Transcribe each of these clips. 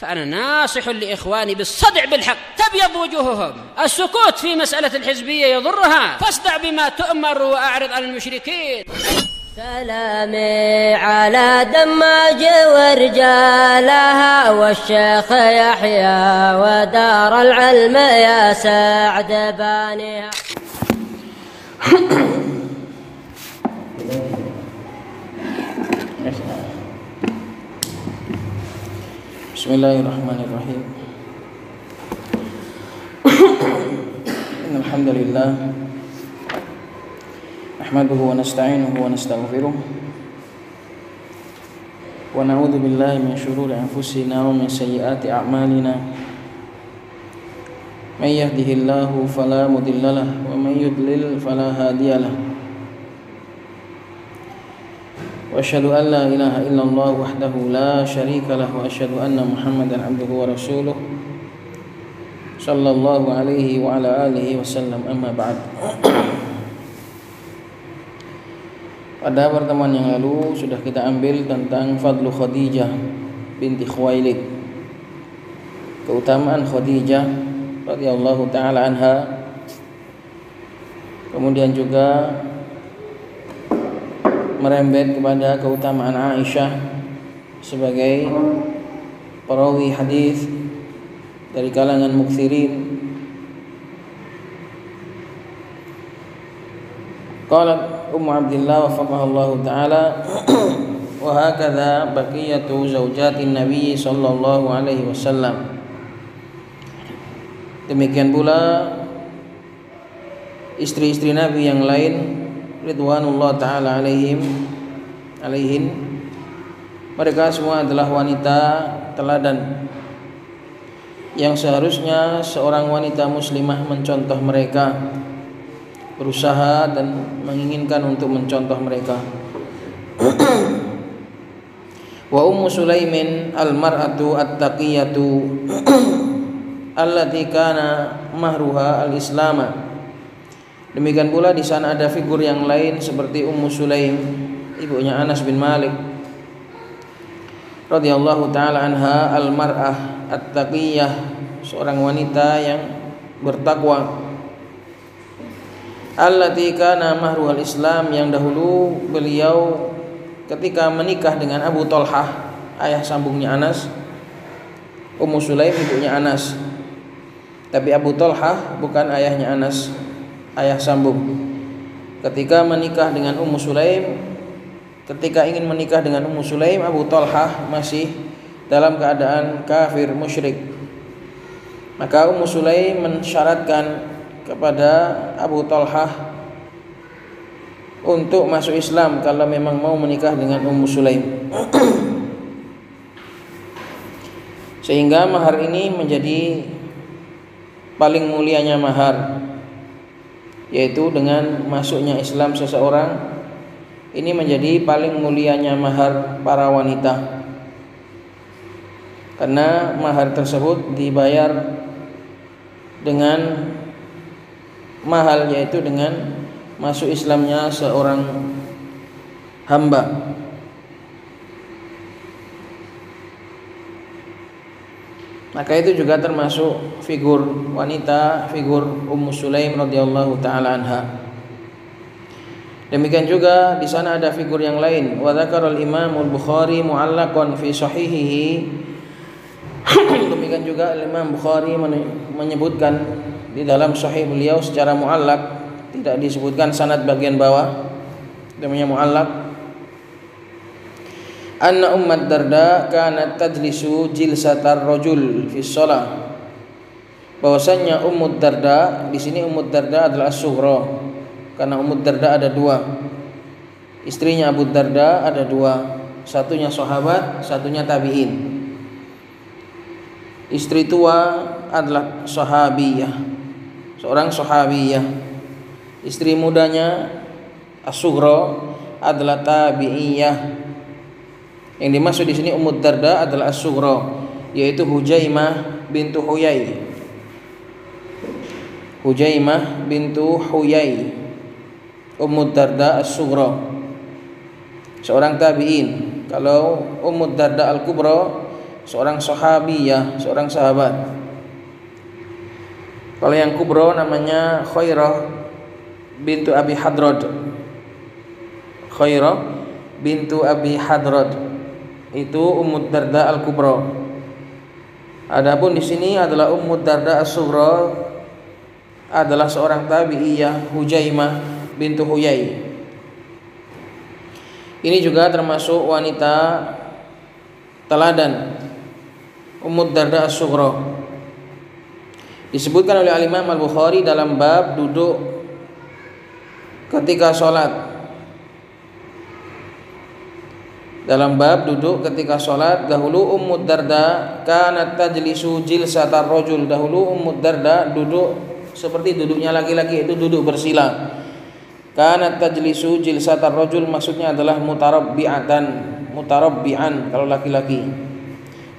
فأنا ناصح لإخواني بالصدع بالحق، تبيض وجوههم. السكوت في مسألة الحزبية يضرها، فاصدع بما تؤمر وأعرض عن المشركين. سلامي على دماج ورجالها والشيخ يحيى ودار العلم يا سعد بانيها. Bismillahirrahmanirrahim. Innal hamdalillah nahmaduhu wa nasta'inuhu wa nastaghfiruh wa na'udzu billahi min shururi anfusina wa min sayyiati a'malina. May yahdihillahu fala mudilla lahu wa may yudlil fala hadiya lahu. Wa asyhadu an la ilaha illallah wahdahu la syarika lahu wa asyhadu anna Muhammadan abduhu wa rasuluh sallallahu alaihi wa ala alihi wasallam. Amma ba'd. Pada pertemuan yang lalu sudah kita ambil tentang fadlu Khadijah binti Khuwailid, keutamaan Khadijah radhiyallahu taala anha. Kemudian juga merembet kepada keutamaan Aisyah sebagai perawi hadis dari kalangan muksirin. Qalat Ummu Abdillah wafaqahallahu taala wa hakadha baqiyatu zaujatin Nabi sallallahu alaihi wasallam. Demikian pula istri-istri Nabi yang lain ridwanullah ta'ala alaihin, mereka semua adalah wanita teladan yang seharusnya seorang wanita muslimah mencontoh mereka, berusaha dan menginginkan untuk mencontoh mereka. Wa Ummu Sulaimin al-mar'atu at-taqiyatu allati kana mahruha al-islama. Demikian pula di sana ada figur yang lain seperti Ummu Sulaim, ibunya Anas bin Malik radhiyallahu taala anha, al-mar'ah at-taqiyah, seorang wanita yang bertakwa. Allati kana mahruhal Islam, yang dahulu beliau ketika menikah dengan Abu Thalhah, ayah sambungnya Anas. Ummu Sulaim ibunya Anas, tapi Abu Thalhah bukan ayahnya Anas, ayah sambung. Ketika menikah dengan Ummu Sulaim, ketika ingin menikah dengan Ummu Sulaim, Abu Thalhah masih dalam keadaan kafir musyrik. Maka Ummu Sulaim mensyaratkan kepada Abu Thalhah untuk masuk Islam kalau memang mau menikah dengan Ummu Sulaim. Sehingga mahar ini menjadi paling mulianya mahar, yaitu dengan masuknya Islam seseorang ini menjadi paling mulianya mahar para wanita, karena mahar tersebut dibayar dengan mahal, yaitu dengan masuk Islamnya seorang hamba. Maka itu juga termasuk figur wanita, figur Ummu Sulaim radhiyallahu taala anha. Demikian juga di sana ada figur yang lain. Wa dzakara al-Imam al-Bukhari mu'allaqan fi sahihihi. Demikian juga Imam Bukhari menyebutkan di dalam sahih beliau secara mu'allaq, tidak disebutkan sanad bagian bawah, namanya mu'allaq. Anna Ummat Darda kanat tajlisu jilsatar rajul fi shalah. Bahwasanya Ummu Darda, di sini Ummu Darda adalah as-sughra, karena Ummu Darda ada dua. Istrinya Abu Darda ada dua, satunya sahabat, satunya tabi'in. Istri tua adalah sahabiyah, seorang sahabiyah. Istri mudanya as-sughra adalah tabi'iyah. Yang dimaksud di sini Ummu Darda adalah as-sughra, yaitu Hujaimah bintu Huyai. Hujaimah bintu Huyai, Ummu Darda as-sughra, seorang tabi'in. Kalau Ummu Darda al-kubra seorang sahabiyah, seorang sahabat. Kalau yang kubro namanya Khairah bintu Abi Hadrad. Khairah bintu Abi Hadrad itu Ummu Darda al-Kubra. Adapun di sini adalah Ummu Darda as-Sughra, adalah seorang tabi'iyah, Hujaimah bintu Huyai. Ini juga termasuk wanita teladan, Ummu Darda as-Sughra. Disebutkan oleh Al-Imam Al-Bukhari dalam bab duduk ketika sholat. Dalam bab duduk ketika sholat, dahulu Ummu Darda kanat tajlisu jilsatar rajul. Dahulu Ummu Darda duduk seperti duduknya laki-laki, itu duduk bersila. Kanat tajlisu jilsatar rajul maksudnya adalah mutarabbi'an kalau laki-laki,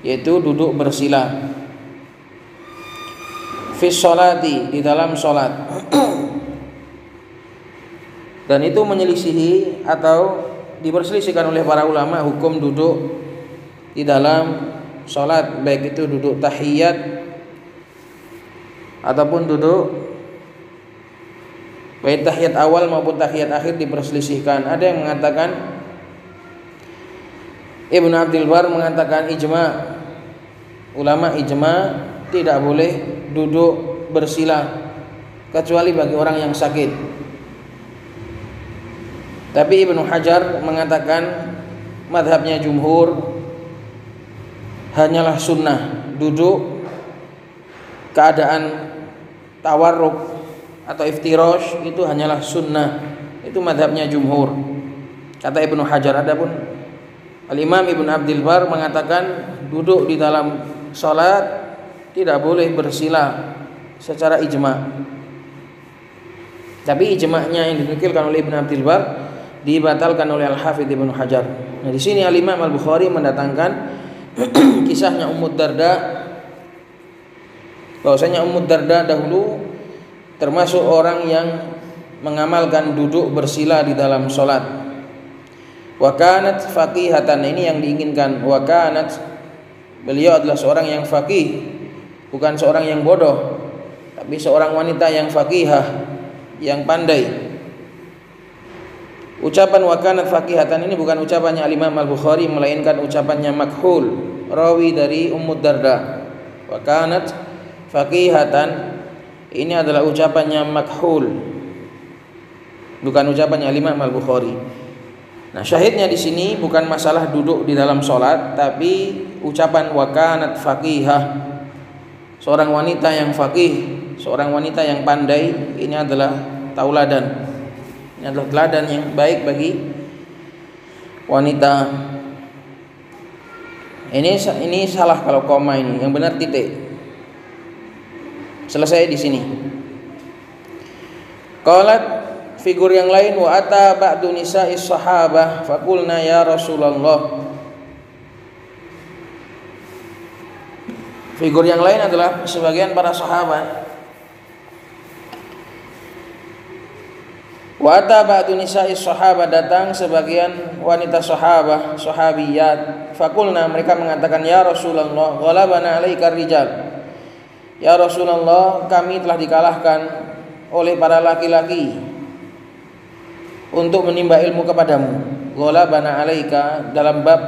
yaitu duduk bersila. Fi sholati, di dalam sholat. Dan itu menyelisihi atau diperselisihkan oleh para ulama hukum duduk di dalam sholat, baik itu duduk tahiyat ataupun duduk baik tahiyat awal maupun tahiyat akhir diperselisihkan. Ada yang mengatakan, Ibnu Abdul Bar mengatakan ijma, ulama ijma tidak boleh duduk bersila kecuali bagi orang yang sakit. Tapi Ibnu Hajar mengatakan madhabnya jumhur hanyalah sunnah, duduk keadaan tawarruk atau iftirosh itu hanyalah sunnah. Itu madhabnya jumhur, kata Ibnu Hajar. Adapun Al-Imam Ibnu Abdul Bar mengatakan duduk di dalam sholat tidak boleh bersila secara ijma. Tapi ijma'nya yang dinukilkan oleh Ibnu Abdul Bar dibatalkan oleh Al-Hafidz Ibnu Hajar. Nah, di sini Al-Imam Al-Bukhari mendatangkan kisahnya Ummu Darda, bahwasanya Ummu Darda dahulu termasuk orang yang mengamalkan duduk bersila di dalam sholat. Wa kanat faqihatan, ini yang diinginkan. Wa kanat, beliau adalah seorang yang faqih, bukan seorang yang bodoh, tapi seorang wanita yang faqihah, yang pandai. Ucapan wa kanat faqihatan ini bukan ucapannya Al-Imam Al-Bukhari, melainkan ucapannya Makhul, rawi dari Ummu Darda. Wa kanat faqihatan ini adalah ucapannya Makhul, bukan ucapannya Al-Imam Al-Bukhari. Nah, syahidnya di sini bukan masalah duduk di dalam sholat, tapi ucapan wa kanat faqihah, seorang wanita yang faqih, seorang wanita yang pandai. Ini adalah tauladan. Ini adalah teladan yang baik bagi wanita. Ini salah kalau koma, ini yang benar titik. Selesai di sini. Qalat, figur yang lain, wa ata ba'du nisa'is sahabah faqulna ya Rasulullah. Figur yang lain adalah sebagian para sahabat. Wa ata ba'du nisa'is sahabah, datang sebagian wanita sahabah, sahabiyat. Faqulna, mereka mengatakan, ya Rasulullah, ghalabana 'alaika rijal. Ya Rasulullah, kami telah dikalahkan oleh para laki-laki untuk menimba ilmu kepadamu. Ghalabana 'alaika, dalam bab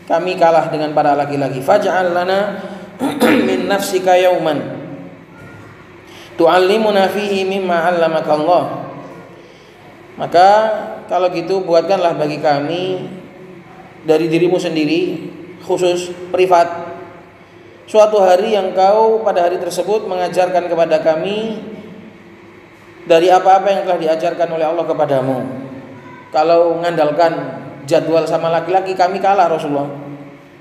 kami kalah dengan para laki-laki. Faj'al lana min nafsika yauman tu'allimuna fihi mimma 'allamaka Allah. Maka kalau gitu buatkanlah bagi kami dari dirimu sendiri, khusus privat, suatu hari yang kau pada hari tersebut mengajarkan kepada kami dari apa-apa yang telah diajarkan oleh Allah kepadamu. Kalau mengandalkan jadwal sama laki-laki, kami kalah Rasulullah.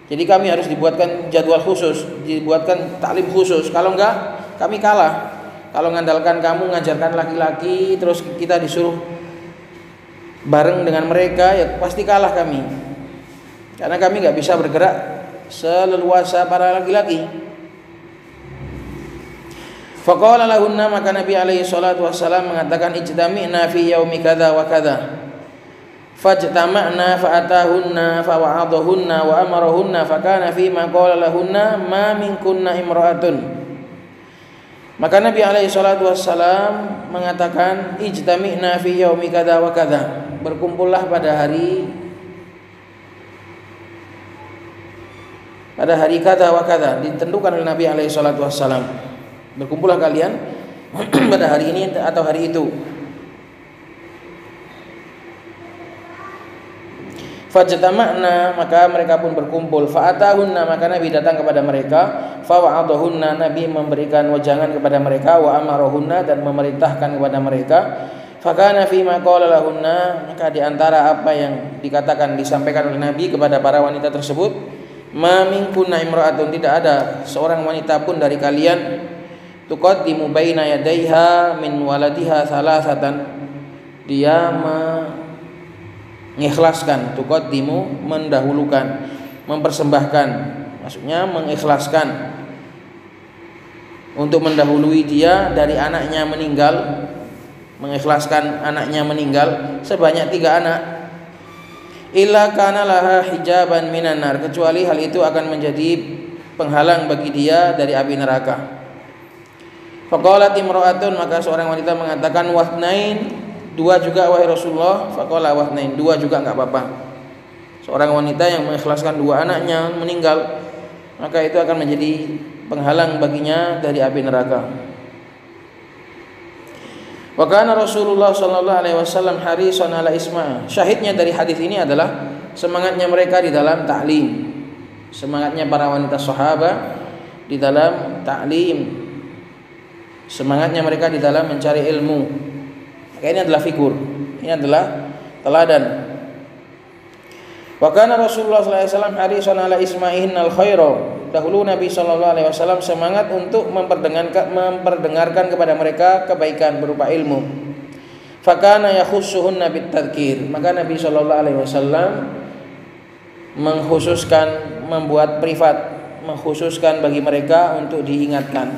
Jadi kami harus dibuatkan jadwal khusus, dibuatkan taklim khusus. Kalau enggak, kami kalah. Kalau mengandalkan kamu mengajarkan laki-laki, terus kita disuruh bareng dengan mereka, ya pasti kalah kami. Karena kami enggak bisa bergerak seleluasa para laki-laki. Faqala lahunna, maka Nabi alaihi salatu wassalam mengatakan, ijtami'na fi yaumi kadza wa kadza. fajtama'na fa'atahunna fawa'adahunna wa amarahunna fakana fima qala lahunna ma minkunna imra'atun. Maka Nabi alaihi salatu wassalam mengatakan ijtami'na fi yaumi kadza wa kadza, berkumpullah pada hari kadza wa kadza, ditentukan oleh Nabi alaihi salatu wassalam, berkumpullah kalian pada hari ini atau hari itu. Fajtama'na, maka mereka pun berkumpul. Fa'atahunna, maka Nabi datang kepada mereka. Fawa'adahunna, Nabi memberikan wejangan kepada mereka. Wa amarahunna, dan memerintahkan kepada mereka. Fakana fima qala lahunna, maka di antara apa yang dikatakan disampaikan oleh Nabi kepada para wanita tersebut, ma minkunna imra'atun, tidak ada seorang wanita pun dari kalian tuqaddimu baina yadayha min waladiha salasatan, dia mengikhlaskan, tuqaddimu mendahulukan, mempersembahkan, maksudnya mengikhlaskan untuk mendahului dia dari anaknya meninggal, mengikhlaskan anaknya meninggal sebanyak 3 anak. Illa kana laha hijaban minan nar, kecuali hal itu akan menjadi penghalang bagi dia dari api neraka. Faqalat imra'atun, maka seorang wanita mengatakan wathnain, 2 juga wahai Rasulullah. Faqala wathnain, 2 juga enggak apa-apa. Seorang wanita yang mengikhlaskan 2 anaknya meninggal, maka itu akan menjadi penghalang baginya dari api neraka. Wa kana Rasulullah sallallahu alaihi wasallam harisan ala isma'. Syahidnya dari hadis ini adalah semangatnya mereka di dalam ta'lim. Semangatnya para wanita sahabat di dalam ta'lim. Semangatnya mereka di dalam mencari ilmu. Maka ini adalah figur. Ini adalah teladan. Wa kana Rasulullah sallallahu alaihi wasallam harisan ala isma'ihinnal khaira. Dahulu Nabi sallallahu alaihi wasallam semangat untuk memperdengarkan kepada mereka kebaikan berupa ilmu. Fakana yakhussuhunna bitadhkir. Maka Nabi sallallahu alaihi wasallam mengkhususkan, membuat privat, mengkhususkan bagi mereka untuk diingatkan.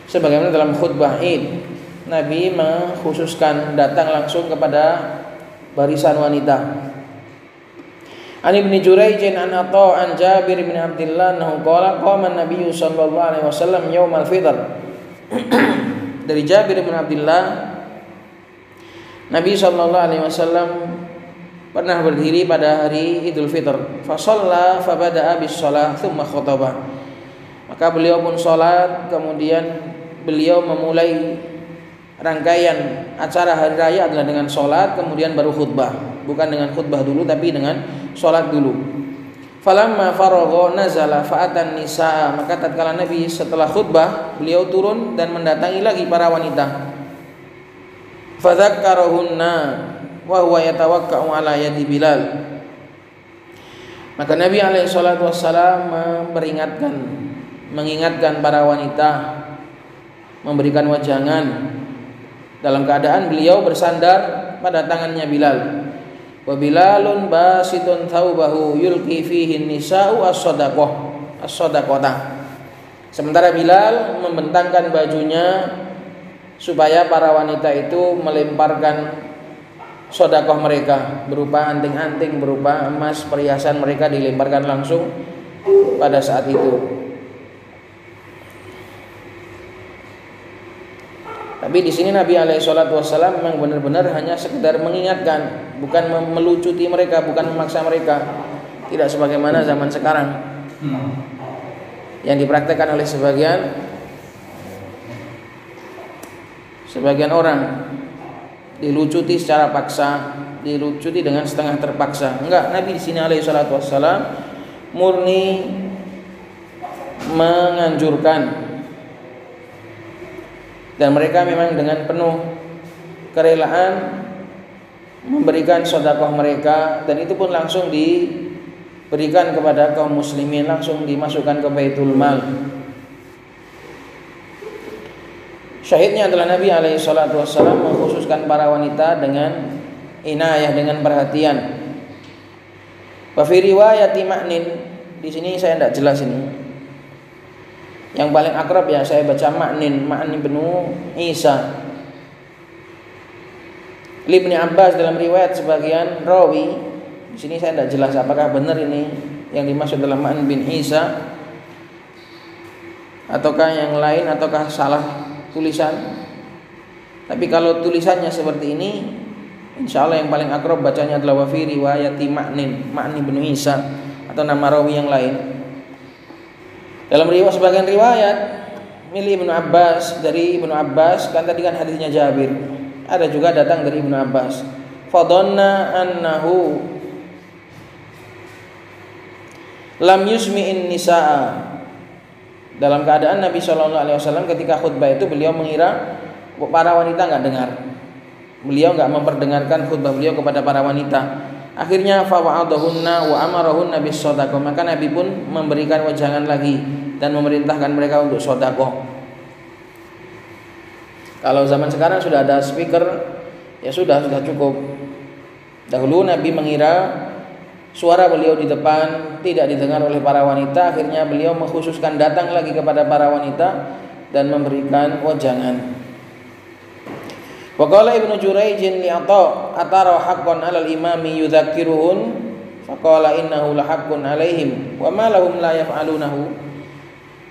Sebagaimana dalam khutbah Id, Nabi mengkhususkan datang langsung kepada barisan wanita. An Ibnu Jurayj an Atha an Jabir bin Abdullah annahu qala qama an-nabiy sallallahu alaihi wasallam yaumal fitr. Dari Jabir bin Abdullah, Nabi sallallahu alaihi wasallam pernah berdiri pada hari Idul Fitr. Fa shalla fa bada'a bis shalah tsumma khataba. Maka beliau pun salat, kemudian beliau memulai rangkaian acara hari raya adalah dengan salat, kemudian baru khutbah. Bukan dengan khutbah dulu, tapi dengan salat dulu. Falamma faragha nazala fa'atan nisaa, maka tatkala Nabi setelah khutbah, beliau turun dan mendatangi lagi para wanita. Fadzakkarahunna wa huwa yatawakka'u ala yadi Bilal. Maka Nabi alaihi salatu wassalam mengingatkan para wanita, memberikan wejangan dalam keadaan beliau bersandar pada tangannya Bilal. Wa Bilalun basitun thawbahu yulqi fihi nisa'u as-sadaqah. Sementara Bilal membentangkan bajunya supaya para wanita itu melemparkan sedekah mereka berupa anting-anting, berupa emas, perhiasan mereka dilemparkan langsung pada saat itu. Tapi di sini Nabi alaihi salatu wasallam memang benar-benar hanya sekedar mengingatkan, bukan melucuti mereka, bukan memaksa mereka. Tidak sebagaimana zaman sekarang yang dipraktekkan oleh sebagian orang, dilucuti secara paksa, dilucuti dengan setengah terpaksa. Enggak, Nabi di sini alaihi salatu wasallam murni menganjurkan. Dan mereka memang dengan penuh kerelaan memberikan sedekah mereka, dan itu pun langsung diberikan kepada kaum muslimin, langsung dimasukkan ke Baitul Mal. Syahidnya adalah Nabi alaihi salatu wassalam mengkhususkan para wanita dengan inayah, dengan perhatian. Wa fi riwayati Ma'nin, di sini saya tidak jelas ini. Yang paling akrab ya saya baca Ma'nin bin Isa. Ibnu Abbas dalam riwayat sebagian rawi, di sini saya tidak jelas apakah benar ini yang dimaksud dalam Ma'an bin Isa ataukah yang lain ataukah salah tulisan. Tapi kalau tulisannya seperti ini, insya Allah yang paling akrab bacanya adalah wa fi riwayati Ma'an bin Isa atau nama rawi yang lain. Dalam riwayat sebagian riwayat milik Ibnu Abbas dari Ibnu Abbas, kan tadi kan hadisnya Jabir. Ada juga datang dari Ibnu Abbas. Fadhanna annahu lam yusmi'in nisaa. Dalam keadaan Nabi SAW ketika khutbah itu beliau mengira para wanita enggak dengar. Beliau enggak memperdengarkan khutbah beliau kepada para wanita. Akhirnya fa wa'adahunna wa amarahunna bis shadaqah. Maka Nabi pun memberikan wejangan lagi dan memerintahkan mereka untuk sedekah. Kalau zaman sekarang sudah ada speaker, ya sudah cukup. Dahulu Nabi mengira suara beliau di depan tidak didengar oleh para wanita, akhirnya beliau mengkhususkan datang lagi kepada para wanita dan memberikan wejangan. Wa qala Ibnu Jurayj li atara haqqan 'alal imami yudzakiruhun faqala innahu la haqqun 'alaihim wa ma lahum la yaf'alunahu.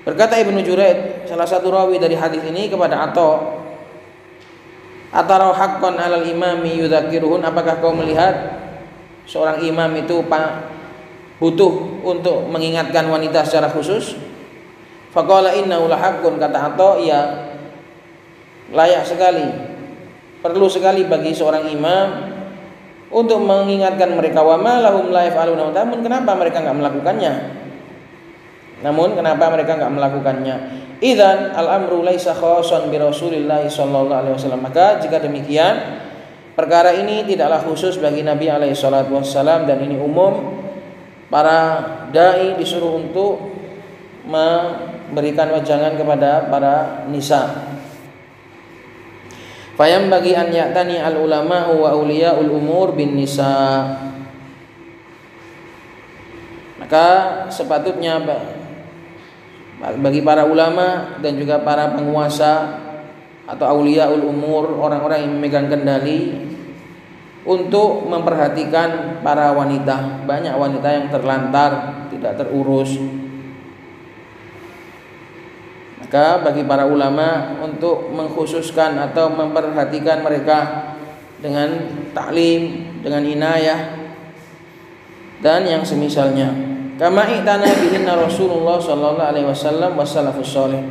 Berkata Ibnu Jurayj, salah satu rawi dari hadis ini kepada Atara haqqan 'alal imami yudzakiruhun, apakah kau melihat seorang imam itu butuh untuk mengingatkan wanita secara khusus? Faqala innahu la haqqun, kata Atha, ya layak sekali, perlu sekali bagi seorang imam untuk mengingatkan mereka. Wa ma lahum la yaf'aluna, namun kenapa mereka enggak melakukannya? Idzan al-amru laisa khassan bi Rasulillah sallallahu alaihi wasallam. Maka jika demikian, perkara ini tidaklah khusus bagi Nabi alaihi salatu wasallam, dan ini umum. Para dai disuruh untuk memberikan wejangan kepada para nisa. Fayam bagi an ya'tani al-ulama wa auliyaul umur bin nisa. Maka sepatutnya bagi para ulama dan juga para penguasa atau auliyaul umur, orang-orang yang memegang kendali, untuk memperhatikan para wanita. Banyak wanita yang terlantar, tidak terurus. Maka bagi para ulama untuk mengkhususkan atau memperhatikan mereka dengan taklim, dengan inayah dan yang semisalnya. Kama i'tana bihinna Rasulullah sallallahu alaihi wasallam wassalafus salih.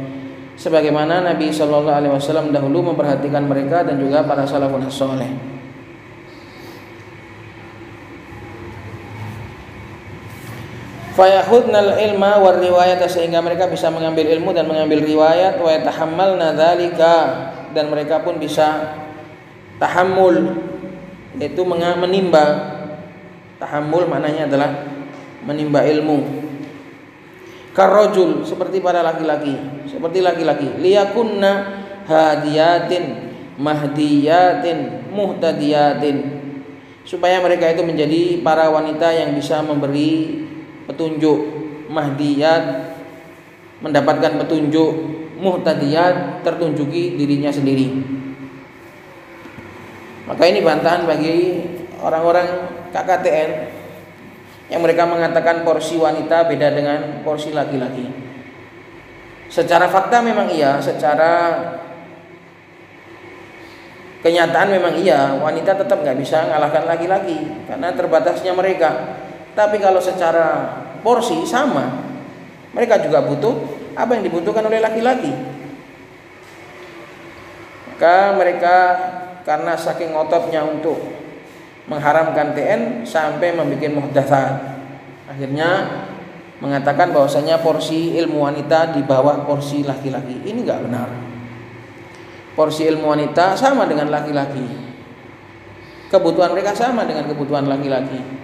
Sebagaimana Nabi sallallahu alaihi wasallam dahulu memperhatikan mereka dan juga para salafun salih. Fayahudnal ilma war riwayat, sehingga mereka bisa mengambil ilmu dan mengambil riwayat. Wa yatahammalna dzalika, dan mereka pun bisa tahammul, yaitu menimba. Tahammul maknanya adalah menimba ilmu. Karrajul, seperti para laki-laki, liyakunna hadiyatin mahdiyatin muhtadiyatin, supaya mereka itu menjadi para wanita yang bisa memberi petunjuk, mahdiyat mendapatkan petunjuk, muhtadiyat tertunjuki dirinya sendiri. Maka ini bantahan bagi orang-orang KKTN yang mereka mengatakan porsi wanita beda dengan porsi laki-laki. Secara fakta memang iya, secara kenyataan memang iya, wanita tetap nggak bisa mengalahkan laki-laki karena terbatasnya mereka. Tapi kalau secara porsi sama, mereka juga butuh apa yang dibutuhkan oleh laki-laki. Maka mereka karena saking ngototnya untuk mengharamkan TN sampai membuat muhdatsat, akhirnya mengatakan bahwasanya porsi ilmu wanita di bawah porsi laki-laki. Ini enggak benar. Porsi ilmu wanita sama dengan laki-laki, kebutuhan mereka sama dengan kebutuhan laki-laki.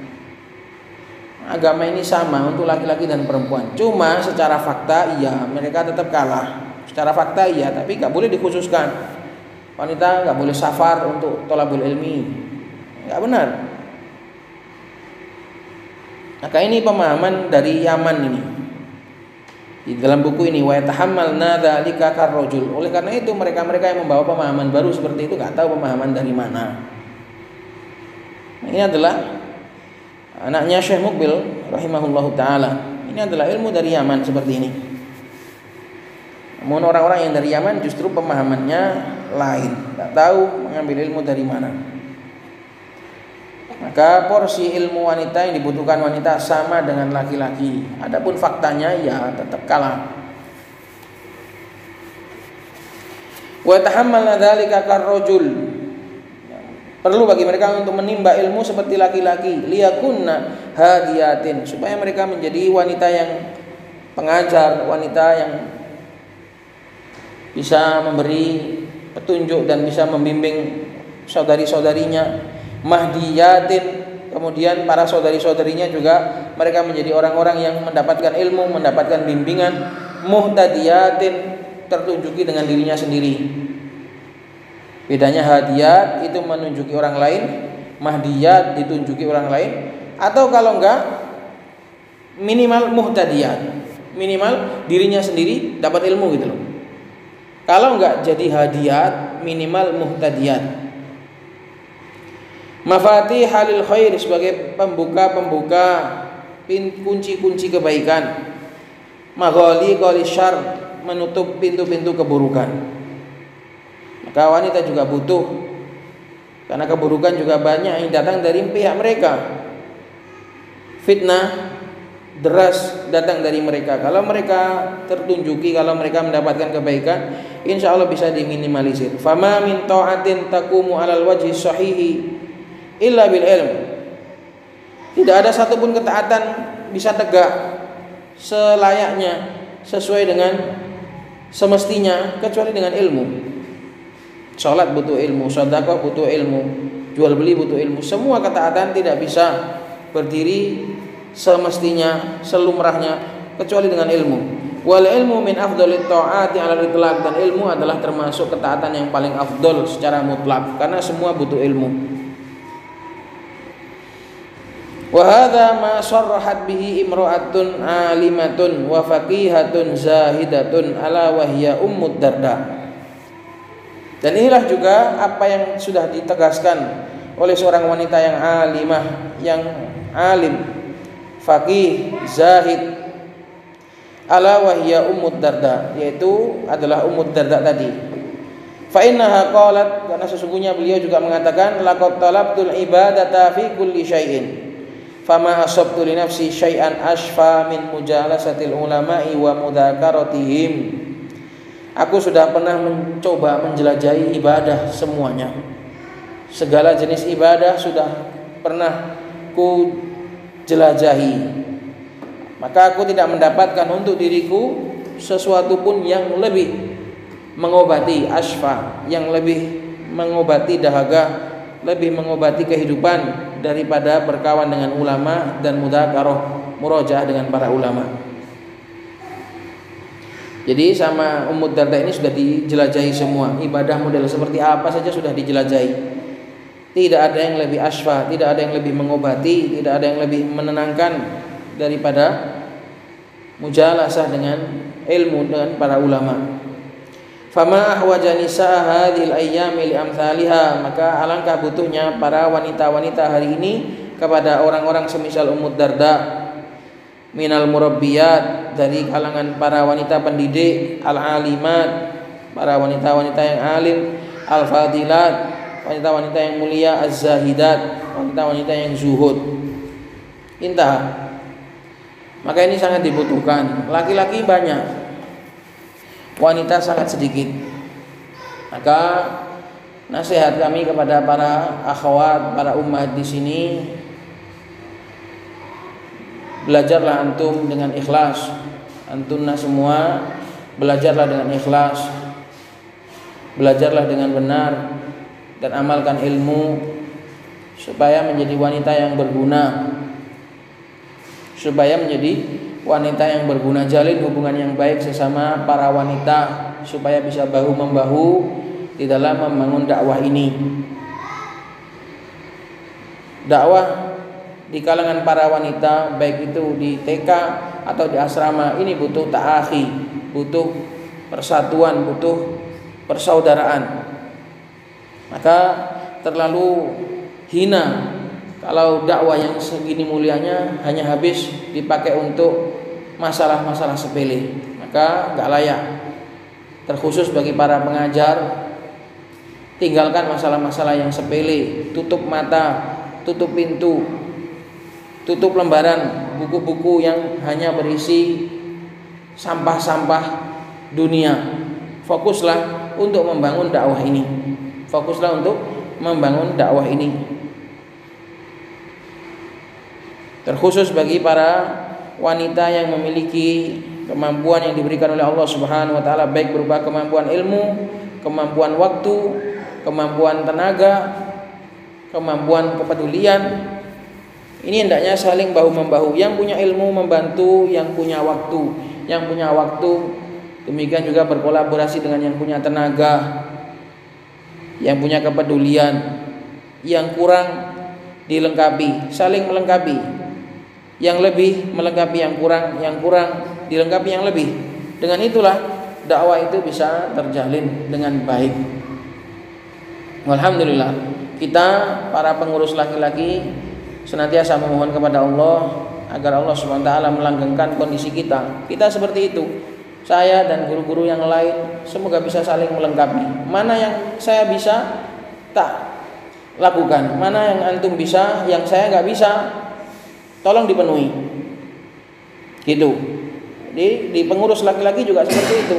Agama ini sama untuk laki-laki dan perempuan. Cuma secara fakta iya, mereka tetap kalah. Secara fakta iya, tapi enggak boleh dikhususkan. Wanita enggak boleh safar untuk thalabul ilmi. Enggak benar. Maka ini pemahaman dari Yaman ini. Di dalam buku ini wa yatahammalna dzalika karrajul. Oleh karena itu mereka-mereka yang membawa pemahaman baru seperti itu enggak tahu pemahaman dari mana. Ini adalah anaknya Syekh Muqbil rahimahullahu taala. Ini adalah ilmu dari Yaman seperti ini. Namun orang-orang yang dari Yaman justru pemahamannya lain, tidak tahu mengambil ilmu dari mana. Maka porsi ilmu wanita yang dibutuhkan wanita sama dengan laki-laki. Adapun faktanya ya tetap kalah. Wa tahammalna dzalika karrajul. Perlu bagi mereka untuk menimba ilmu seperti laki-laki, liyakunna hadiyatin, supaya mereka menjadi wanita yang pengajar, wanita yang bisa memberi petunjuk dan bisa membimbing saudari-saudarinya, mahdiyatin, kemudian para saudari-saudarinya juga mereka menjadi orang-orang yang mendapatkan ilmu, mendapatkan bimbingan, muhtadiyatin, tertunjuki dengan dirinya sendiri. Bedanya hadiyat itu menunjuki orang lain, mahdiyat ditunjuki orang lain, atau kalau enggak minimal muhtadiyat, minimal dirinya sendiri dapat ilmu gitu loh. Kalau enggak jadi hadiyat, minimal muhtadiyat. Mafatih halil khair, sebagai pembuka-pembuka kunci-kunci kebaikan. Maghali qali syarr, menutup pintu-pintu keburukan. Maka wanita juga butuh, karena keburukan juga banyak yang datang dari pihak mereka. Fitnah deras datang dari mereka. Kalau mereka tertunjuki, kalau mereka mendapatkan kebaikan, insya Allah bisa diminimalisir. Fama min ta'atin taqumu 'alal wajhi sahihi illa bil ilm. Tidak ada satupun ketaatan bisa tegak selayaknya, sesuai dengan semestinya, kecuali dengan ilmu. Salat butuh ilmu, sedekah butuh ilmu, jual beli butuh ilmu. Semua ketaatan tidak bisa berdiri semestinya, selumrahnya, kecuali dengan ilmu. Wal ilmu min afdalit ta'ati 'alal itlaq, dan ilmu adalah termasuk ketaatan yang paling afdal secara mutlak, karena semua butuh ilmu. Wa hadza ma sarrahat bihi imra'atun 'alimatun wa faqihatun zahidatun ala wa hiya Ummud Darda. Dan inilah juga apa yang sudah ditegaskan oleh seorang wanita yang alimah, yang alim, faqih, zahid, ala wahya Ummud Darda, yaitu adalah Ummud Darda tadi. Fa innaha qalat, karena sesungguhnya beliau juga mengatakan, laqad talabtul ibadata fi kulli syai'in fama asabtu li nafsi syai'an ashfa min mujalasatil ulama'i wa mudzakarotihim. Aku sudah pernah mencoba menjelajahi ibadah semuanya, segala jenis ibadah sudah pernah ku jelajahi, maka aku tidak mendapatkan untuk diriku sesuatu pun yang lebih mengobati asfa, yang lebih mengobati dahaga, lebih mengobati kehidupan daripada berkawan dengan ulama dan mudzakarah, murojaah dengan para ulama. Jadi sama Ummud Darda ini sudah dijelajahi semua, ibadah model seperti apa saja sudah dijelajahi. Tidak ada yang lebih asfa, tidak ada yang lebih mengobati, tidak ada yang lebih menenangkan daripada mujalasah dengan ilmu dengan para ulama. Fama ahwaja nisaa hadhil ayyami li amsalihha, maka alangkah butuhnya para wanita-wanita hari ini kepada orang-orang semisal Ummud Darda, minal murabbiyat, dari kalangan para wanita pendidik, al-alimat, para wanita-wanita yang alim, al-fadilat, wanita-wanita yang mulia, az-zahidat, wanita-wanita yang zuhud. Intah. Maka ini sangat dibutuhkan. Laki-laki banyak, wanita sangat sedikit. Maka nasihat kami kepada para akhwat, para ummat di sini, belajarlah antum dengan ikhlas. Antunna semua belajarlah dengan ikhlas, belajarlah dengan benar, dan amalkan ilmu supaya menjadi wanita yang berguna, supaya menjadi wanita yang berguna. Jalin hubungan yang baik sesama para wanita supaya bisa bahu-membahu di dalam membangun dakwah ini. Dakwah di kalangan para wanita, baik itu di TK atau di asrama, ini butuh ta'akhi, butuh persatuan, butuh persaudaraan. Maka terlalu hina Kalau dakwah yang segini mulianya hanya habis dipakai untuk masalah-masalah sepele, maka nggak layak. Terkhusus bagi para pengajar, tinggalkan masalah-masalah yang sepele, tutup mata, tutup pintu, tutup lembaran buku-buku yang hanya berisi sampah-sampah dunia. Fokuslah untuk membangun dakwah ini. Fokuslah untuk membangun dakwah ini. Terkhusus bagi para wanita yang memiliki kemampuan yang diberikan oleh Allah Subhanahu wa taala, baik berupa kemampuan ilmu, kemampuan waktu, kemampuan tenaga, kemampuan kepedulian. Ini hendaknya saling bahu-membahu. Yang punya ilmu membantu yang punya waktu, yang punya waktu demikian juga berkolaborasi dengan yang punya tenaga, yang punya kepedulian. Yang kurang dilengkapi, saling melengkapi. Yang lebih melengkapi yang kurang dilengkapi yang lebih. Dengan itulah dakwah itu bisa terjalin dengan baik. Alhamdulillah, kita para pengurus laki-laki senantiasa memohon kepada Allah agar Allah Subhanahu wa taala melanggengkan kondisi kita. Kita seperti itu. Saya dan guru-guru yang lain semoga bisa saling melengkapi. Mana yang saya bisa tak lakukan, mana yang antum bisa, yang saya nggak bisa, tolong dipenuhi. Gitu. Jadi di pengurus laki-laki juga seperti itu.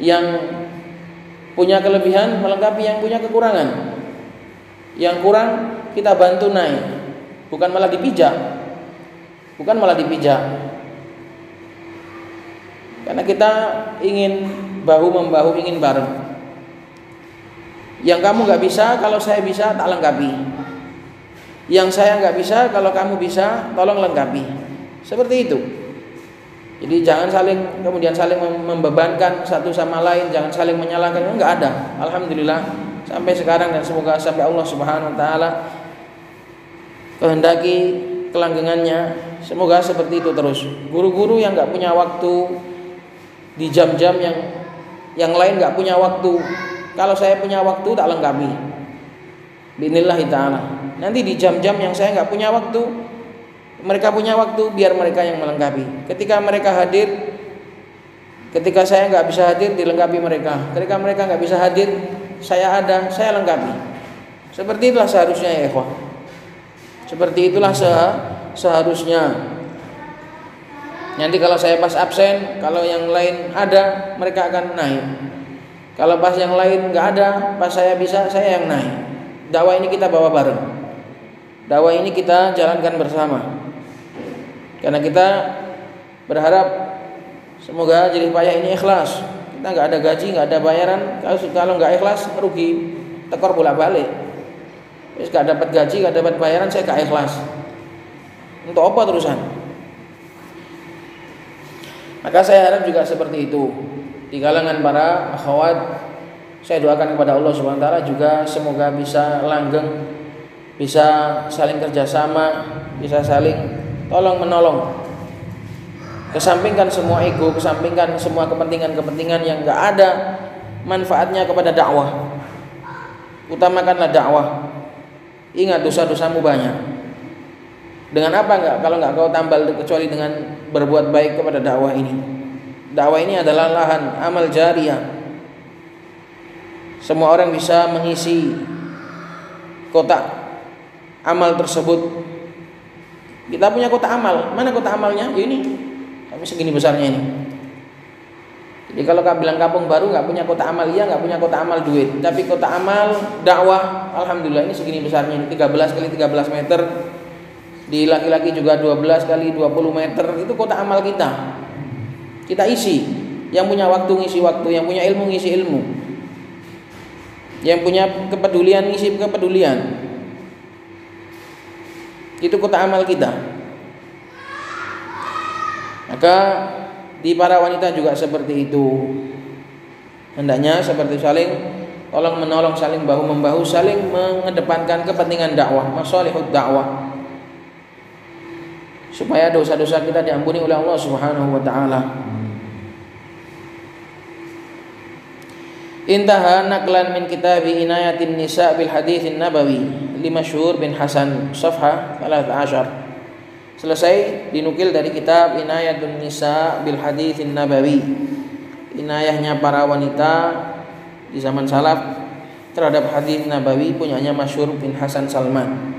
Yang punya kelebihan melengkapi yang punya kekurangan. Yang kurang kita bantu naik, bukan malah dipijak. Bukan malah dipijak. Karena kita ingin bahu-membahu, ingin bareng. Yang kamu nggak bisa, kalau saya bisa tak lengkapi. Yang saya nggak bisa, kalau kamu bisa, tolong lengkapi. Seperti itu. Jadi jangan kemudian saling membebankan satu sama lain, jangan saling menyalahkan. Enggak ada. Alhamdulillah sampai sekarang, dan semoga sampai Allah Subhanahu wa taala kehendaki kelanggengannya, semoga seperti itu terus. Guru-guru yang nggak punya waktu di jam-jam yang lain nggak punya waktu, kalau saya punya waktu tak lengkapi. Bismillahi ta'ala. Nanti di jam-jam yang saya nggak punya waktu, mereka punya waktu, biar mereka yang melengkapi. Ketika mereka hadir, ketika saya nggak bisa hadir, dilengkapi mereka. Ketika mereka nggak bisa hadir, saya ada, saya lengkapi. Seperti itulah seharusnya ya ikhwah. Seperti itulah seharusnya. Nanti kalau saya pas absen, kalau yang lain ada, mereka akan naik. Kalau pas yang lain nggak ada, pas saya bisa, saya yang naik. Dakwah ini kita bawa bareng. Dakwah ini kita jalankan bersama. Karena kita berharap semoga jerih payah ini ikhlas. Kita nggak ada gaji, nggak ada bayaran. Kalau nggak ikhlas, rugi, tekor bolak-balik. Terus nggak dapat gaji, nggak dapat bayaran, saya nggak ikhlas. Untuk apa terusan? Maka saya harap juga seperti itu di kalangan para akhwat. Saya doakan kepada Allah Subhanahu wa taala juga semoga bisa langgeng, bisa saling kerjasama, bisa saling tolong menolong. Kesampingkan semua ego, kesampingkan semua kepentingan-kepentingan yang enggak ada manfaatnya kepada dakwah. Utamakanlah dakwah. Ingat dosa-dosamu banyak. Dengan apa enggak kalau enggak kau tambal kecuali dengan berbuat baik kepada dakwah ini. Dakwah ini adalah lahan amal jariyah. Semua orang bisa mengisi kotak amal tersebut. Kita punya kotak amal. Mana kotak amalnya? Ya ini. Tapi segini besarnya ini. Jadi kalau kau bilang kampung baru nggak punya kotak amal, iya nggak punya kotak amal duit. Tapi kotak amal dakwah, alhamdulillah ini segini besarnya. 13 kali 13 meter. Di laki-laki juga 12 kali 20 meter. Itu kotak amal kita. Kita isi. Yang punya waktu ngisi waktu, yang punya ilmu ngisi ilmu, yang punya kepedulian ngisi kepedulian. Itu kotak amal kita. Maka di para wanita juga seperti itu. Hendaknya seperti saling tolong menolong, saling bahu membahu, saling mengedepankan kepentingan dakwah, masalihud dakwah, supaya dosa-dosa kita diampuni oleh Allah Subhanahu wa taala. Intaha naqlan min kitabi Inayatin Nisa bil Haditsin Nabawi li Masyhur bin Hasan Safha 13. Selesai dinukil dari kitab Inayatun Nisa bil Haditsin Nabawi, inayahnya para wanita di zaman salaf terhadap hadis Nabawi punyanya Masyhur bin Hasan Salman.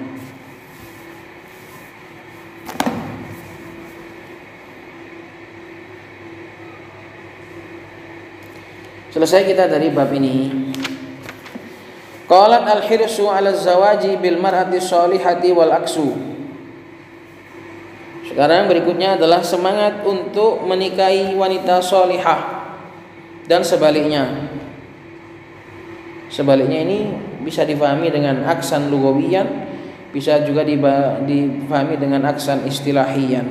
Selesai kita dari bab ini. Qalat al-hirsu 'ala zawaji bil mar'ati shalihati wal aksu. Sekarang berikutnya adalah semangat untuk menikahi wanita shalihah dan sebaliknya. Sebaliknya ini bisa difahami dengan aksan lugawiyan, bisa juga difahami dengan aksan istilahiyan.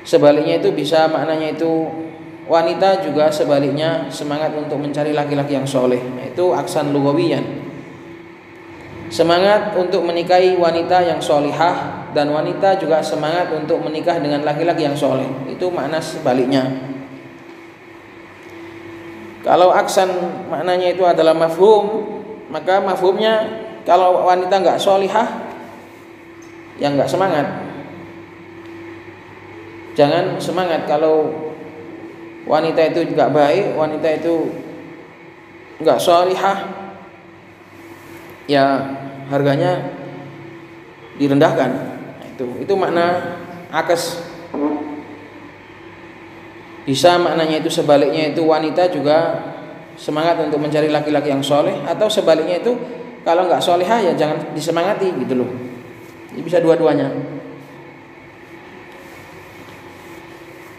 Sebaliknya itu bisa maknanya itu wanita juga sebaliknya semangat untuk mencari laki-laki yang soleh, itu aksan lugawiyan. Semangat untuk menikahi wanita yang solihah dan wanita juga semangat untuk menikah dengan laki-laki yang soleh, itu makna sebaliknya. Kalau aksan maknanya itu adalah mafhum, maka mafhumnya kalau wanita nggak solihah, ya nggak semangat. Jangan semangat kalau wanita itu juga baik, wanita itu enggak shalihah, ya harganya direndahkan. Itu makna akes. Bisa maknanya itu sebaliknya itu wanita juga semangat untuk mencari laki-laki yang soleh, atau sebaliknya itu kalau enggak shalihah ya jangan disemangati gitu loh. Jadi bisa dua-duanya.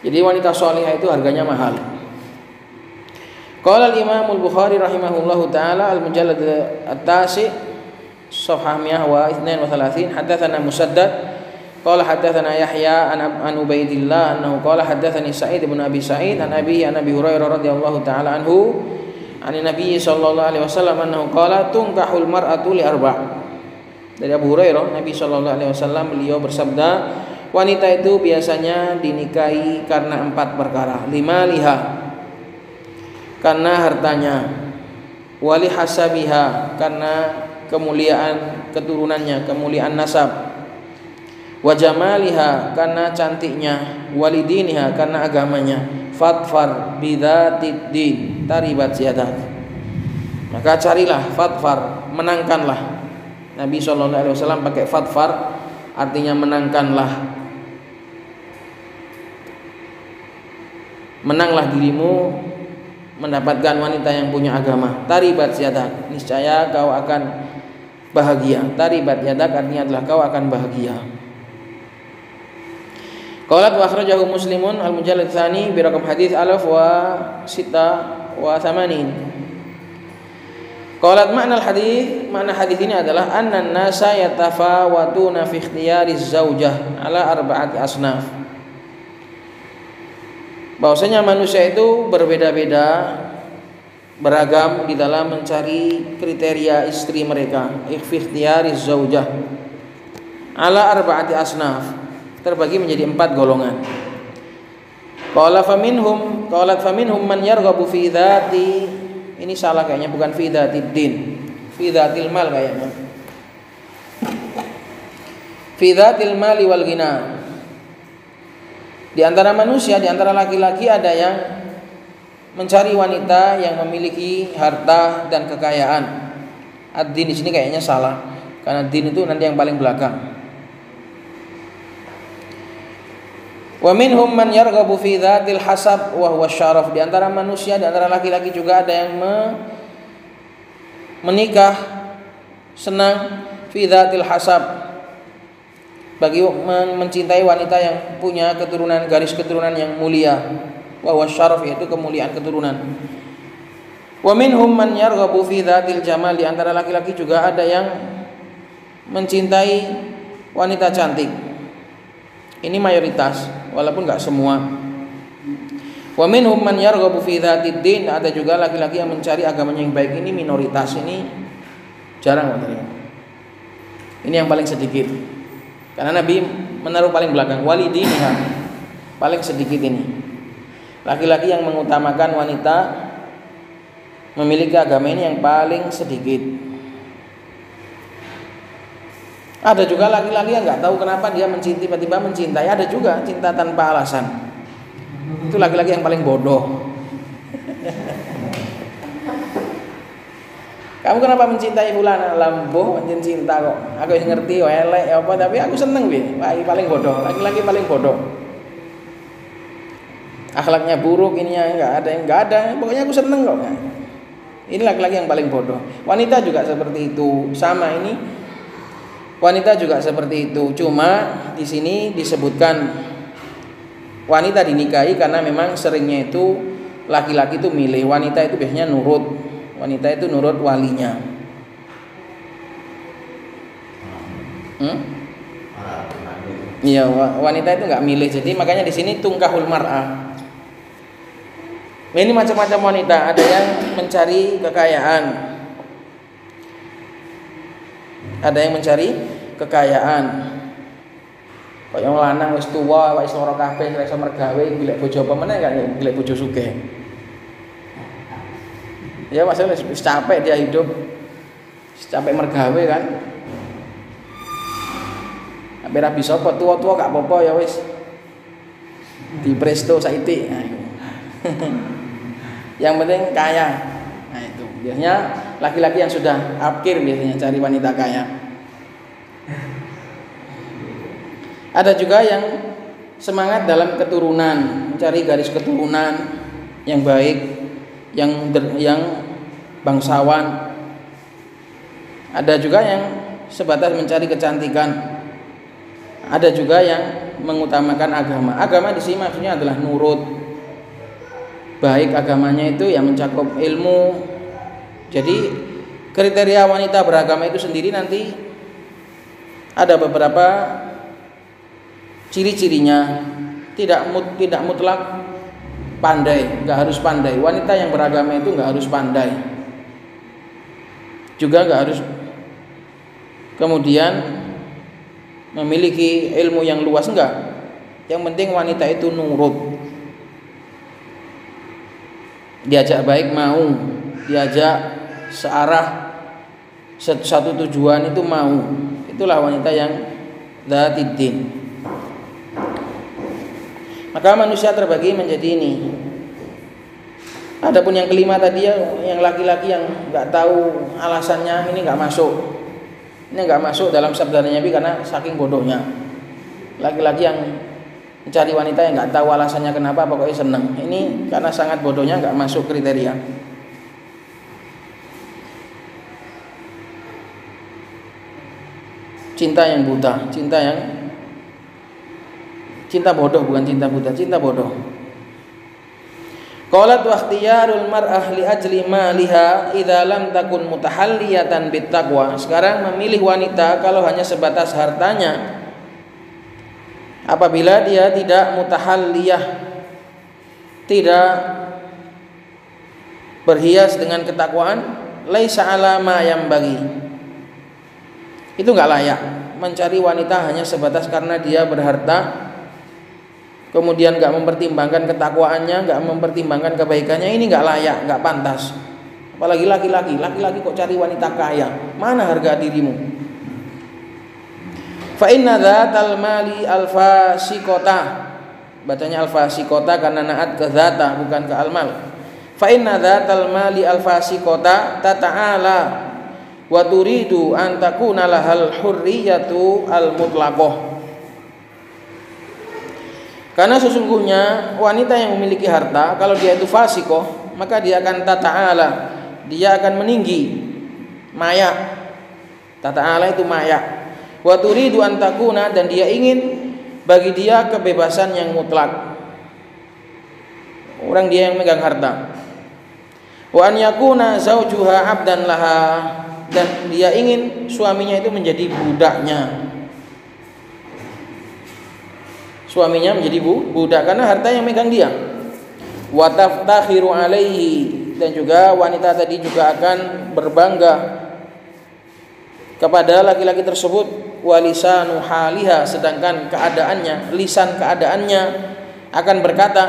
Jadi wanita shalihah itu harganya mahal. Qala al-Imam al-Bukhari rahimahullahu taala al-mujallad at-tasi' safhah 132 hadatsana Musaddad qala hadatsana Yahya an Ubaidillah annahu qala hadatsani Sa'id bin Abi Sa'id an Abi Hurairah radhiyallahu taala anhu an Nabi sallallahu alaihi wasallam annahu qala tunkahul mar'atu li arba'. Dari Abu Hurairah, Nabi sallallahu alaihi wasallam beliau bersabda, wanita itu biasanya dinikahi karena 4 perkara. 5 liha, karena hartanya, wali hasabiha, karena kemuliaan keturunannya, kemuliaan nasab, wajamaliha, karena cantiknya, walidiniha, karena agamanya, fatfar bidzatid din taribat yadak. Maka carilah, fatfar, menangkanlah. Nabi SAW pakai fatfar, artinya menangkanlah. Menanglah dirimu mendapatkan wanita yang punya agama. Taribat yadak, niscaya kau akan bahagia. Taribat yadak artinya adalah kau akan bahagia. Qalat wa akhrajahu Muslimun al-mujallad tsani bi raqam hadits 1086. Qalat makna al-hadits, makna hadis ini adalah annan nasa yatafawatuna fi ikhtiyariz zaujah ala arba'ati asnaf. Bahwasanya manusia itu berbeda-beda, beragam di dalam mencari kriteria istri mereka. Ikhtiyariz zaujah ala arba'ati asnaf, terbagi menjadi 4 golongan. Qalat faminhum man yarghabu fi dzati, ini salah kayaknya, bukan fi dzatid din, fi dzatil mal kayaknya. Fi dzatil mali wal ghina. Di antara manusia, di antara laki-laki ada yang mencari wanita yang memiliki harta dan kekayaan. Ad-din di sini kayaknya salah, karena din itu nanti yang paling belakang. Wa minhum man yarghabu fi dzatil hasab wa huwa syaraf. Di antara manusia, di antara laki-laki juga ada yang menikah senang fi dzatil hasab, bagi mencintai wanita yang punya keturunan, garis keturunan yang mulia. Wa huwa syaraf, yaitu kemuliaan keturunan. Wa minhum man yarghabu fi dzatil jamal. Di antara laki-laki juga ada yang mencintai wanita cantik. Ini mayoritas, walaupun enggak semua. Wa minhum man yarghabu fi dzatid din. Ada juga laki-laki yang mencari agamanya yang baik. Ini minoritas, ini jarang katanya. Ini yang paling sedikit. Karena Nabi menaruh paling belakang, walidiniha, paling sedikit ini. Laki-laki yang mengutamakan wanita memiliki agama ini yang paling sedikit. Ada juga laki-laki yang nggak tahu kenapa dia tiba-tiba mencintai. Ada juga cinta tanpa alasan. Itu laki-laki yang paling bodoh. Kamu kenapa mencintai fulan? Lambo pancen cinta kok. Aku yang ngerti elek apa tapi aku seneng piye. Wah, paling bodoh. Laki-laki paling bodoh. Akhlaknya buruk, ininya enggak ada. Pokoknya aku seneng kok. Ini laki-laki yang paling bodoh. Wanita juga seperti itu. Sama ini. Wanita juga seperti itu. Cuma di sini disebutkan wanita dinikahi karena memang seringnya itu laki-laki itu milih. Wanita itu biasanya nurut. Wanita itu nurut walinya. Iya, wanita itu nggak milih. Jadi makanya di sini tungkahul mar'ah. Ini macam-macam wanita. Ada yang mencari kekayaan. Ada yang mencari kekayaan. Kok yang lanang wis tuwa, wis loro kabeh, ora iso mergawe, golek bojo apa meneh kan golek bojo sugih. Ya masalah wis capek dia hidup. Wis capek mergawe kan. Hampir ra bisa kok tuwa-tuwa gak apa-apa ya wis. Di presto saiki. Yang penting kaya. Nah itu biasanya laki-laki yang sudah apkir biasanya cari wanita kaya. Ada juga yang semangat dalam keturunan, mencari garis keturunan yang baik, yang bangsawan. Ada juga yang sebatas mencari kecantikan. Ada juga yang mengutamakan agama. Agama di sini maksudnya adalah nurut. Baik agamanya itu yang mencakup ilmu. Jadi kriteria wanita beragama itu sendiri nanti ada beberapa ciri-cirinya. Tidak mutlak pandai, nggak harus pandai. Wanita yang beragama itu nggak harus pandai, juga nggak harus kemudian memiliki ilmu yang luas, enggak. Yang penting wanita itu nurut. Diajak baik mau, diajak searah satu tujuan itu mau. Itulah wanita yang dzatiddin. Maka manusia terbagi menjadi ini. Adapun yang kelima tadi yang laki-laki yang nggak tahu alasannya, ini nggak masuk. Ini nggak masuk dalam sabda Nabi karena saking bodohnya. Laki-laki yang mencari wanita yang nggak tahu alasannya kenapa pokoknya seneng. Ini karena sangat bodohnya nggak masuk kriteria. Cinta yang buta, cinta bodoh, bukan cinta buta, cinta bodoh. Qalat wa ikhtiyarul mar'ah li ajli maliha idza lam takun mutahalliyatan bittaqwa. Sekarang memilih wanita kalau hanya sebatas hartanya, apabila dia tidak mutahalliyah, tidak berhias dengan ketakwaan, laisa ala ma yang bagi. Itu enggak layak mencari wanita hanya sebatas karena dia berharta, kemudian enggak mempertimbangkan ketakwaannya, enggak mempertimbangkan kebaikannya. Ini enggak layak, enggak pantas. Apalagi laki-laki kok cari wanita kaya. Mana harga dirimu? Fa inna dzatal mali al-fasiqata. Bacanya al-fasiqata karena naat ke dzata bukan ke al-mal. Fa inna dzatal mali al-fasiqata tata'ala wa turidu an takuna lahal hurriyatu al-mutlaqah. Karena sesungguhnya wanita yang memiliki harta, kalau dia itu fasikoh, maka dia akan tata'ala, dia akan meninggi, maya. Tata'ala itu maya. Wa turidu an takuna, dan dia ingin bagi dia kebebasan yang mutlak. Orang dia yang megang harta. Wa an yakuna zaujuha abdan laha, dan dia ingin suaminya itu menjadi budaknya. Suaminya menjadi budak karena harta yang megang dia. Wa taftakhiru alaihi, dan juga wanita tadi juga akan berbangga kepada laki-laki tersebut. Walisanu haliha, sedangkan keadaannya, lisan keadaannya akan berkata,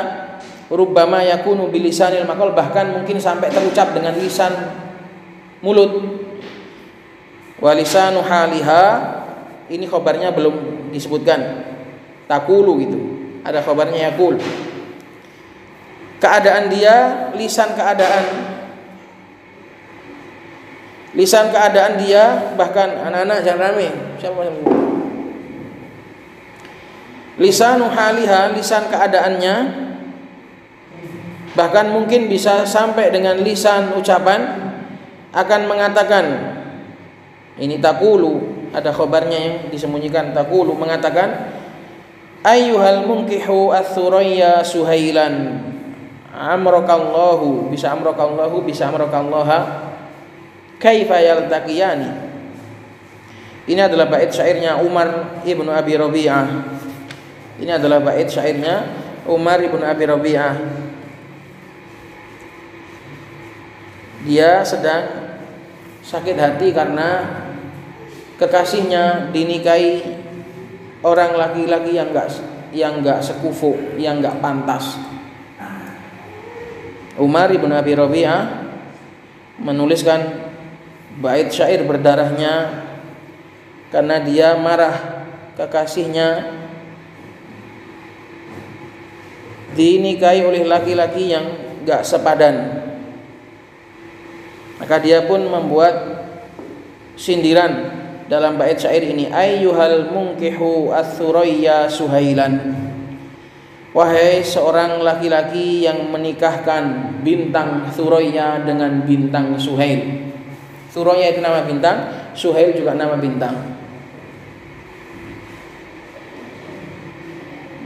rubbama yakunu bilisanil maqal, bahkan mungkin sampai terucap dengan lisan mulut. Walisanu haliha, ini khabarnya belum disebutkan, takulu gitu, ada khabarnya yakul. Keadaan dia, lisan keadaan dia, bahkan anak-anak jangan rame. Siapa yang lisanu haliha, lisan keadaannya, bahkan mungkin bisa sampai dengan lisan ucapan akan mengatakan, ini takulu, ada khabarnya yang disembunyikan, takulu mengatakan, ayyuhal munkihu ats-Thuraya Suhailan amrakallahu, bisa amrakallahu, bisa amrakallaha, kaifa yaltaqiyani. Ini adalah bait syairnya Umar ibnu Abi Rabi'ah. Ini adalah bait syairnya Umar ibnu Abi Rabi'ah. Dia sedang sakit hati karena kekasihnya dinikahi orang laki-laki yang enggak sekufu, yang enggak pantas. Umar ibn Abi Rabi'ah menuliskan bait syair berdarahnya karena dia marah kekasihnya dinikahi oleh laki-laki yang enggak sepadan. Maka dia pun membuat sindiran dalam bait syair ini, ayyuhal munkihu ats-Thuraya Suhailan, wahai seorang laki-laki yang menikahkan bintang Thuraya dengan bintang Suhail. Thuraya itu nama bintang, Suhail juga nama bintang.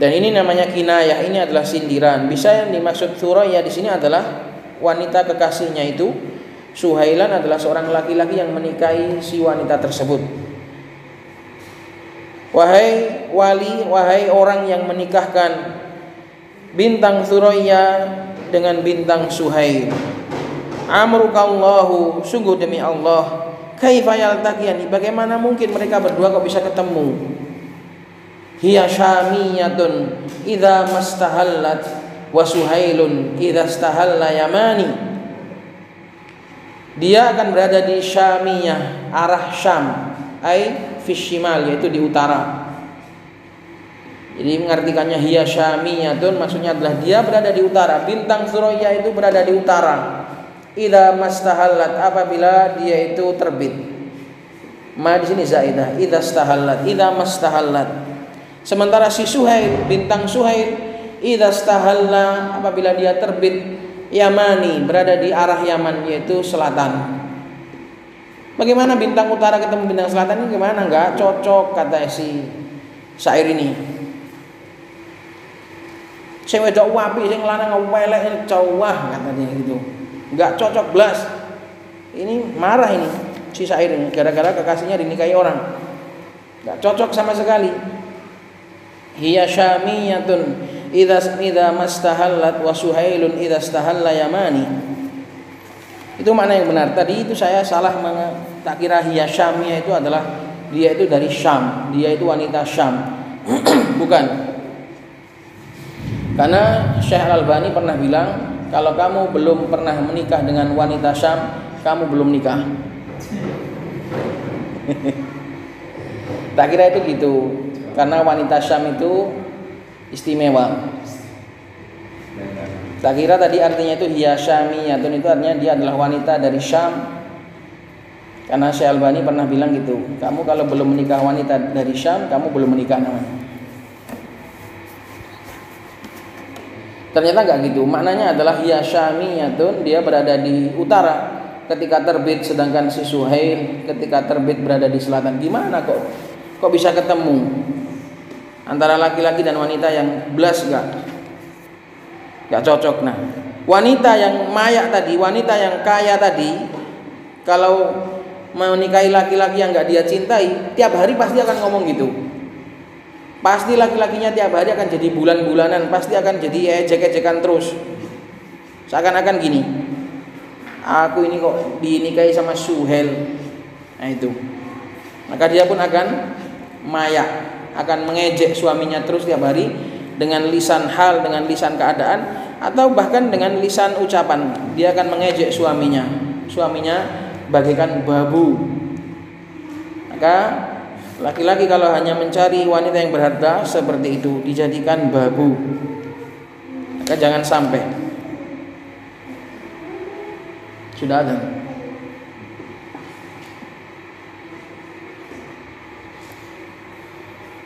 Dan ini namanya kinayah, ini adalah sindiran. Bisa yang dimaksud Thuraya di sini adalah wanita kekasihnya itu. Suhailan adalah seorang laki-laki yang menikahi si wanita tersebut. Wahai wali, wahai orang yang menikahkan bintang Thuraya dengan bintang Suhail, amrukallahu, sungguh demi Allah, kaifa yaltaqiyani, bagaimana mungkin mereka berdua kok bisa ketemu. Hiya syamiyatun idza mastahallat wa Suhailun idza istahalla yamani. Dia akan berada di Syamiyah, arah Syam, ai fi shimal, yaitu di utara. Jadi mengartikannya hiya syamiyatun, maksudnya adalah dia berada di utara. Bintang Thuraya itu berada di utara. Idza mastahallat, apabila dia itu terbit. Ma di sini zaidah, idza stahallat, idza mastahallat. Sementara si Suhail, bintang Suhail, idza stahalla, apabila dia terbit, Yamani, berada di arah Yaman, yaitu selatan. Bagaimana bintang utara ketemu bintang selatan ini, gimana? Enggak cocok, kata si syair ini. Sing wedok wapi, sing lanang welek cowah, katanya gitu. Enggak cocok blas. Ini marah ini si syair ini gara-gara kekasihnya dinikahi orang. Enggak cocok sama sekali. Hiya syamiyatun idza mastahallat wa Suhailun idza istahalla yamani. Itu makna yang benar. Tadi itu saya salah, tak kira hiya syamiyah itu adalah dia itu dari Syam, dia itu wanita Syam. Bukan. Karena Syekh Al-Albani pernah bilang, kalau kamu belum pernah menikah dengan wanita Syam, kamu belum nikah. Tak kira itu gitu. Karena wanita Syam itu istimewa. Tak kira tadi artinya itu hiya syamiyatun, itu artinya dia adalah wanita dari Syam. Karena Syekh Albani pernah bilang gitu, kamu kalau belum menikah wanita dari Syam, kamu belum menikah namanya. Ternyata enggak gitu. Maknanya adalah hiya syamiyatun, dia berada di utara ketika terbit, sedangkan si Suhail ketika terbit berada di selatan. Gimana kok bisa ketemu antara laki-laki dan wanita yang blas enggak cocok. Nah, wanita yang mayak tadi, wanita yang kaya tadi, kalau menikahi laki-laki yang enggak dia cintai, tiap hari pasti akan ngomong gitu. Pasti laki-lakinya tiap hari akan jadi bulan-bulanan, pasti akan jadi ejek-ejekan terus. Seakan-akan gini, aku ini kok dinikahi sama Suhail. Nah itu. Maka dia pun akan mayak, akan mengejek suaminya terus tiap hari. dengan lisan hal, dengan lisan keadaan, atau bahkan dengan lisan ucapan. Dia akan mengejek suaminya bagaikan babu. Maka laki-laki kalau hanya mencari wanita yang berharta seperti itu, dijadikan babu, maka jangan sampai. Sudah ada.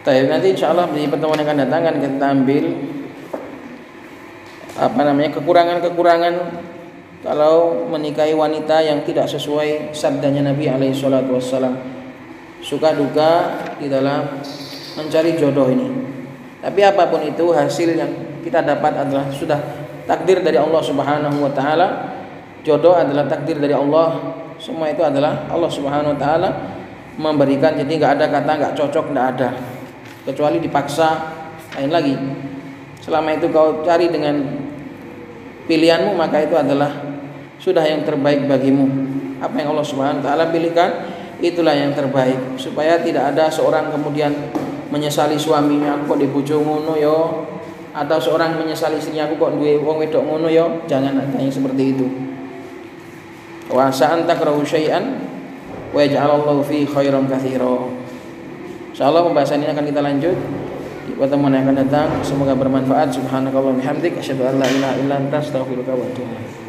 Nanti insya Allah di pertemuan yang akan datang kita ambil kekurangan kalau menikahi wanita yang tidak sesuai sabdanya Nabi alaihi salatu wassalam. Suka duka di dalam mencari jodoh ini. Tapi apapun itu, hasil yang kita dapat adalah sudah takdir dari Allah Subhanahu wa taala. Jodoh adalah takdir dari Allah. Semua itu adalah Allah Subhanahu wa taala memberikan. Jadi enggak ada kata enggak cocok, enggak ada. Kecuali dipaksa, lain lagi. Selama itu kau cari dengan pilihanmu, maka itu adalah sudah yang terbaik bagimu. Apa yang Allah Subhanahu wa taala pilihkan, itulah yang terbaik. Supaya tidak ada seorang kemudian menyesali suaminya, aku kok dibojo ngono yo, atau seorang menyesali istrinya, aku kok duwe wong wedok ngono yo. Jangan ada yang seperti itu. Wa sa'an takrahu syai'an wa yaj'alallahu fi khairan katsira. Insyaallah pembahasan ini akan kita lanjut di pertemuan yang akan datang. Semoga bermanfaat. Subhanakallahumma bihamdik asyhadu an la ilaha illa anta astaghfiruka wa atubu ilaik.